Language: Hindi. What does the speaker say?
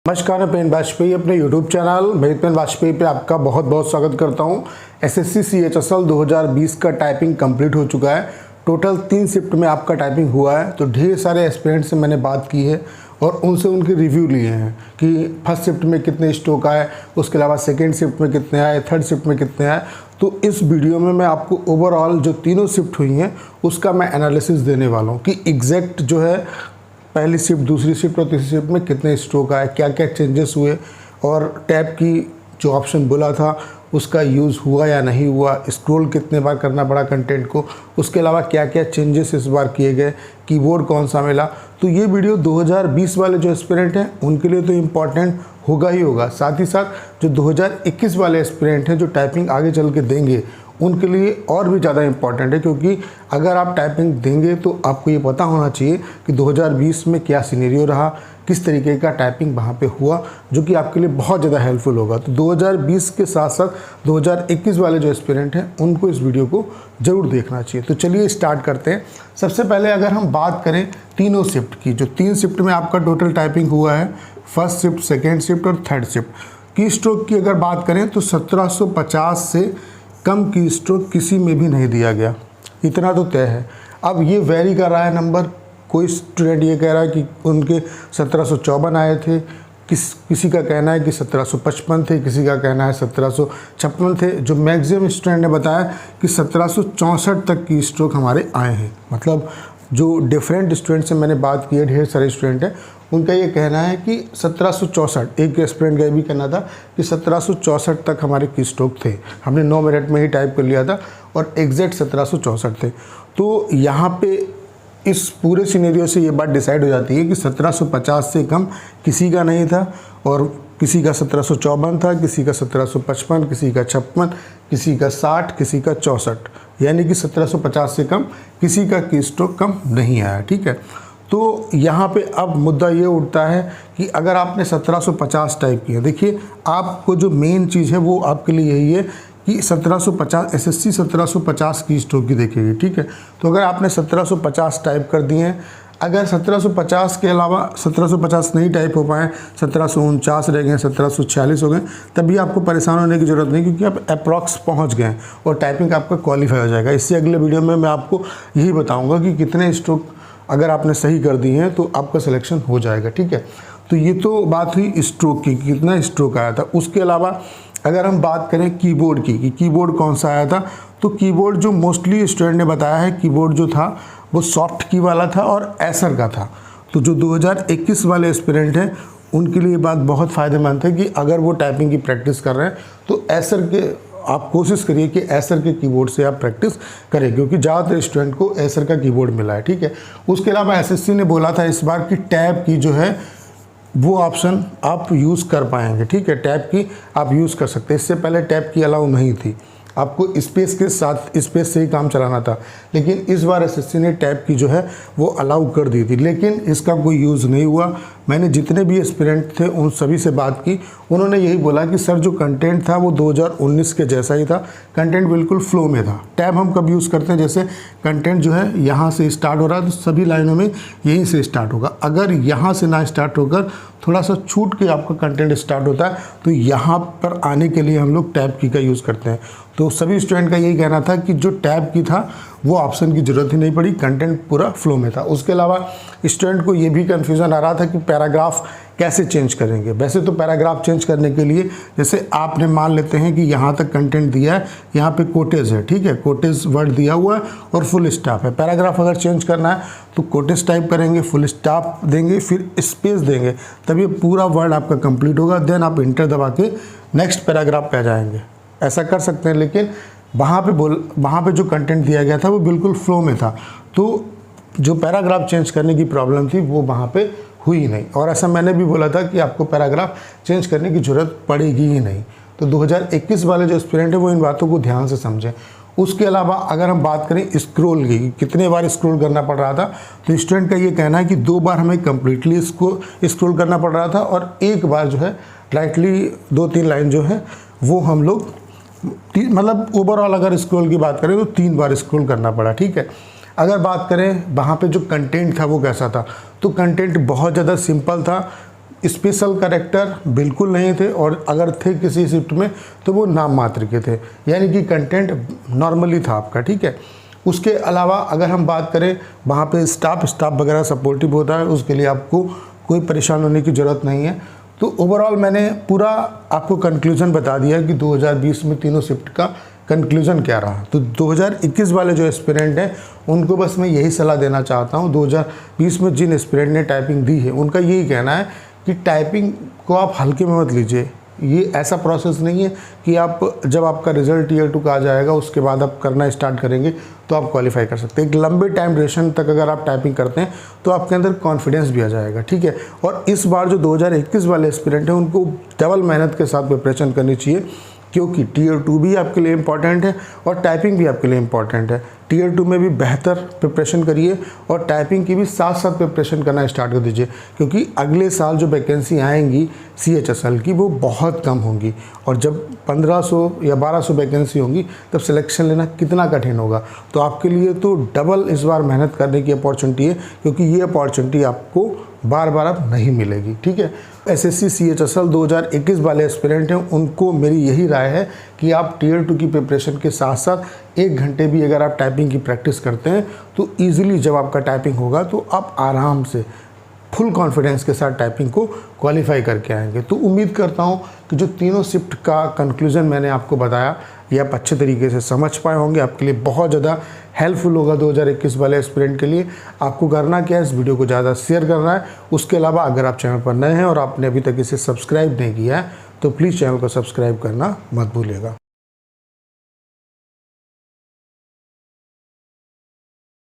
नमस्कार, मैं पेन वाजपेयी अपने YouTube चैनल मेहत पेन वाजपेयी पे आपका बहुत बहुत स्वागत करता हूं। एसएससी CHSL 2020 का टाइपिंग कंप्लीट हो चुका है। टोटल 3 शिफ्ट में आपका टाइपिंग हुआ है। तो ढेर सारे एस्पिरेंट से मैंने बात की है और उनसे उनके रिव्यू लिए हैं कि फर्स्ट शिफ्ट में कितने स्ट्रोक आए, उसके अलावा सेकेंड शिफ्ट में कितने आए, थर्ड शिफ्ट में कितने आए। तो इस वीडियो में मैं आपको ओवरऑल जो तीनों शिफ्ट हुई हैं उसका मैं एनालिसिस देने वाला हूँ कि एग्जैक्ट जो है पहली शिफ्ट, दूसरी शिफ्ट और तीसरी शिफ्ट में कितने स्ट्रोक आए, क्या क्या चेंजेस हुए और टैब की जो ऑप्शन बोला था उसका यूज़ हुआ या नहीं हुआ, स्क्रॉल कितने बार करना पड़ा कंटेंट को, उसके अलावा क्या क्या चेंजेस इस बार किए गए, कीबोर्ड कौन सा मिला। तो ये वीडियो 2020 वाले जो एस्पिरेंट हैं उनके लिए तो इम्पॉर्टेंट होगा ही होगा, साथ ही साथ जो 2021 वाले एस्पिरेंट हैं जो टाइपिंग आगे चल के देंगे उनके लिए और भी ज़्यादा इम्पॉर्टेंट है। क्योंकि अगर आप टाइपिंग देंगे तो आपको ये पता होना चाहिए कि 2020 में क्या सिनेरियो रहा, किस तरीके का टाइपिंग वहाँ पे हुआ, जो कि आपके लिए बहुत ज़्यादा हेल्पफुल होगा। तो 2020 के साथ साथ 2021 वाले जो एस्पिरेंट हैं उनको इस वीडियो को ज़रूर देखना चाहिए। तो चलिए स्टार्ट करते हैं। सबसे पहले अगर हम बात करें तीनों शिफ्ट की, जो 3 शिफ्ट में आपका टोटल टाइपिंग हुआ है, फर्स्ट शिफ्ट, सेकेंड शिफ्ट और थर्ड शिफ्ट की स्ट्रोक की अगर बात करें तो 1750 से कम की स्ट्रोक किसी में भी नहीं दिया गया, इतना तो तय है। अब ये वेरी कर रहा है नंबर, कोई स्टूडेंट ये कह रहा है कि उनके 1754 आए थे, किसी का कहना है कि 1755 थे, किसी का कहना है 1756 थे। जो मैक्सिमम स्टूडेंट ने बताया कि 1764 तक की स्ट्रोक हमारे आए हैं। मतलब जो डिफरेंट स्टूडेंट से मैंने बात की है, ढेर सारे स्टूडेंट हैं, उनका ये कहना है कि 1764, एक स्टूडेंट का भी कहना था कि 1764 तक हमारे की स्ट्रोक थे। हमने 9 मिनट में ही टाइप कर लिया था और एग्जैक्ट 1764 थे। तो यहाँ पे इस पूरे सिनेरियो से ये बात डिसाइड हो जाती है कि 1750 से कम किसी का नहीं था और किसी का 1754 था, किसी का 1755, किसी का 56, किसी का 60, किसी का 64, यानी कि 1750 से कम किसी का की स्ट्रोक कम नहीं आया। ठीक है, तो यहाँ पे अब मुद्दा ये उठता है कि अगर आपने 1750 टाइप किया, देखिए आपको जो मेन चीज़ है वो आपके लिए यही है कि 1750 एसएससी 1750 की स्ट्रोक की देखेगी। ठीक है, तो अगर आपने 1750 टाइप कर दिए हैं, अगर 1750 के अलावा 1750 नहीं टाइप हो पाए, 1749 रह गए, 1746 हो गए, तभी आपको परेशान होने की ज़रूरत नहीं, क्योंकि आप अप्रॉक्स पहुंच गए और टाइपिंग आपका क्वालिफाई हो जाएगा। इससे अगले वीडियो में मैं आपको यही बताऊंगा कि कितने स्ट्रोक अगर आपने सही कर दी हैं तो आपका सिलेक्शन हो जाएगा। ठीक है, तो ये तो बात हुई स्ट्रोक की, कितना स्ट्रोक आया था। उसके अलावा अगर हम बात करें कीबोर्ड की कि कीबोर्ड कौन सा आया था, तो कीबोर्ड जो मोस्टली स्टूडेंट ने बताया है, कीबोर्ड जो था वो सॉफ्ट की वाला था और एसर का था। तो जो 2021 वाले एस्पिरेंट हैं उनके लिए बात बहुत फ़ायदेमंद है कि अगर वो टाइपिंग की प्रैक्टिस कर रहे हैं तो एसर के आप कोशिश करिए कि एसर के कीबोर्ड से आप प्रैक्टिस करें, क्योंकि ज़्यादातर स्टूडेंट को एसर का कीबोर्ड मिला है। ठीक है, उसके अलावा एसएससी ने बोला था इस बार कि टैब की जो है वो ऑप्शन आप यूज़ कर पाएंगे। ठीक है, टैब की आप यूज़ कर सकते हैं। इससे पहले टैब की अलाउ नहीं थी, आपको स्पेस के साथ स्पेस से ही काम चलाना था, लेकिन इस बार एसएससी ने टैब की जो है वो अलाउ कर दी थी, लेकिन इसका कोई यूज़ नहीं हुआ। मैंने जितने भी एस्पिरेंट थे उन सभी से बात की, उन्होंने यही बोला कि सर जो कंटेंट था वो 2019 के जैसा ही था, कंटेंट बिल्कुल फ्लो में था। टैब हम कब यूज़ करते हैं, जैसे कंटेंट जो है यहाँ से स्टार्ट हो रहा है तो सभी लाइनों में यहीं से स्टार्ट होगा। अगर यहाँ से ना स्टार्ट होकर थोड़ा सा छूट के आपका कंटेंट स्टार्ट होता है तो यहाँ पर आने के लिए हम लोग टैब की का यूज़ करते हैं। तो सभी स्टूडेंट का यही कहना था कि जो टैब की था वो ऑप्शन की ज़रूरत ही नहीं पड़ी, कंटेंट पूरा फ्लो में था। उसके अलावा स्टूडेंट को ये भी कन्फ्यूज़न आ रहा था कि पैराग्राफ कैसे चेंज करेंगे। वैसे तो पैराग्राफ चेंज करने के लिए जैसे आपने मान लेते हैं कि यहाँ तक कंटेंट दिया है, यहाँ पे कोटेज है, ठीक है, कोटेज वर्ड दिया हुआ है और फुल स्टॉप है। पैराग्राफ अगर चेंज करना है तो कोटेज टाइप करेंगे, फुल स्टॉप देंगे, फिर स्पेस देंगे, तब ये पूरा वर्ड आपका कंप्लीट होगा। देन आप इंटर दबा के नेक्स्ट पैराग्राफ पे आ जाएंगे, ऐसा कर सकते हैं। लेकिन वहाँ पे जो कंटेंट दिया गया था वो बिल्कुल फ्लो में था, तो जो पैराग्राफ चेंज करने की प्रॉब्लम थी वो वहाँ पे हुई नहीं। और ऐसा मैंने भी बोला था कि आपको पैराग्राफ चेंज करने की ज़रूरत पड़ेगी ही नहीं। तो 2021 वाले जो स्टूडेंट है वो इन बातों को ध्यान से समझें। उसके अलावा अगर हम बात करें स्क्रॉल की, कितने बार स्क्रॉल करना पड़ रहा था, तो स्टूडेंट का ये कहना है कि 2 बार हमें कम्प्लीटली इसको स्क्रॉल करना पड़ रहा था और 1 बार जो है राइटली 2-3 लाइन जो है वो हम लोग मतलब ओवरऑल अगर स्क्रॉल की बात करें तो 3 बार स्क्रॉल करना पड़ा। ठीक है, अगर बात करें वहाँ पे जो कंटेंट था वो कैसा था, तो कंटेंट बहुत ज़्यादा सिंपल था। स्पेशल कैरेक्टर बिल्कुल नहीं थे, और अगर थे किसी शिफ्ट में तो वो नाम मात्र के थे, यानी कि कंटेंट नॉर्मली था आपका, ठीक है। उसके अलावा अगर हम बात करें वहाँ पे स्टाफ वगैरह सपोर्टिव होता है, उसके लिए आपको कोई परेशान होने की ज़रूरत नहीं है। तो ओवरऑल मैंने पूरा आपको कंक्लूजन बता दिया कि 2020 में तीनों शिफ्ट का कंक्लूजन क्या रहा। तो 2021 वाले जो एस्पिरेंट हैं उनको बस मैं यही सलाह देना चाहता हूँ, 2020 में जिन एस्पिरेंट ने टाइपिंग दी है उनका यही कहना है कि टाइपिंग को आप हल्के में मत लीजिए। ये ऐसा प्रोसेस नहीं है कि आप जब आपका रिजल्ट टीयर 2 का आ जाएगा उसके बाद आप करना स्टार्ट करेंगे तो आप क्वालिफाई कर सकते हैं। एक लंबे टाइम ड्यूरेशन तक अगर आप टाइपिंग करते हैं तो आपके अंदर कॉन्फिडेंस भी आ जाएगा, ठीक है। और इस बार जो 2021 वाले एस्पिरेंट हैं उनको डबल मेहनत के साथ प्रिपरेशन करनी चाहिए, क्योंकि टीयर 2 भी आपके लिए इम्पॉर्टेंट है और टाइपिंग भी आपके लिए इम्पॉर्टेंट है। टीयर 2 में भी बेहतर प्रिपरेशन करिए और टाइपिंग की भी साथ साथ प्रिपरेशन करना स्टार्ट कर दीजिए, क्योंकि अगले साल जो वैकेंसी आएंगी CHSL की वो बहुत कम होंगी, और जब 1500 या 1200 वैकेंसी होंगी तब सिलेक्शन लेना कितना कठिन होगा। तो आपके लिए तो डबल इस बार मेहनत करने की अपॉर्चुनिटी है, क्योंकि ये अपॉर्चुनिटी आपको बार बार अब नहीं मिलेगी, ठीक है। SSC CHSL 2021 वाले एस्पिरेंट हैं उनको मेरी यही राय है कि आप टीयर 2 की प्रिपरेशन के साथ साथ 1 घंटे भी अगर आप टाइपिंग की प्रैक्टिस करते हैं तो ईजिली जब आपका टाइपिंग होगा तो आप आराम से फुल कॉन्फिडेंस के साथ टाइपिंग को क्वालिफाई करके आएंगे। तो उम्मीद करता हूँ कि जो तीनों शिफ्ट का कंक्लूजन मैंने आपको बताया ये आप अच्छे तरीके से समझ पाए होंगे, आपके लिए बहुत ज़्यादा हेल्पफुल होगा 2021 वाले एस्पिरेंट के लिए। आपको करना क्या है, इस वीडियो को ज़्यादा शेयर करना है। उसके अलावा अगर आप चैनल पर नए हैं और आपने अभी तक इसे सब्सक्राइब नहीं किया है तो प्लीज़ चैनल को सब्सक्राइब करना मत भूलिएगा।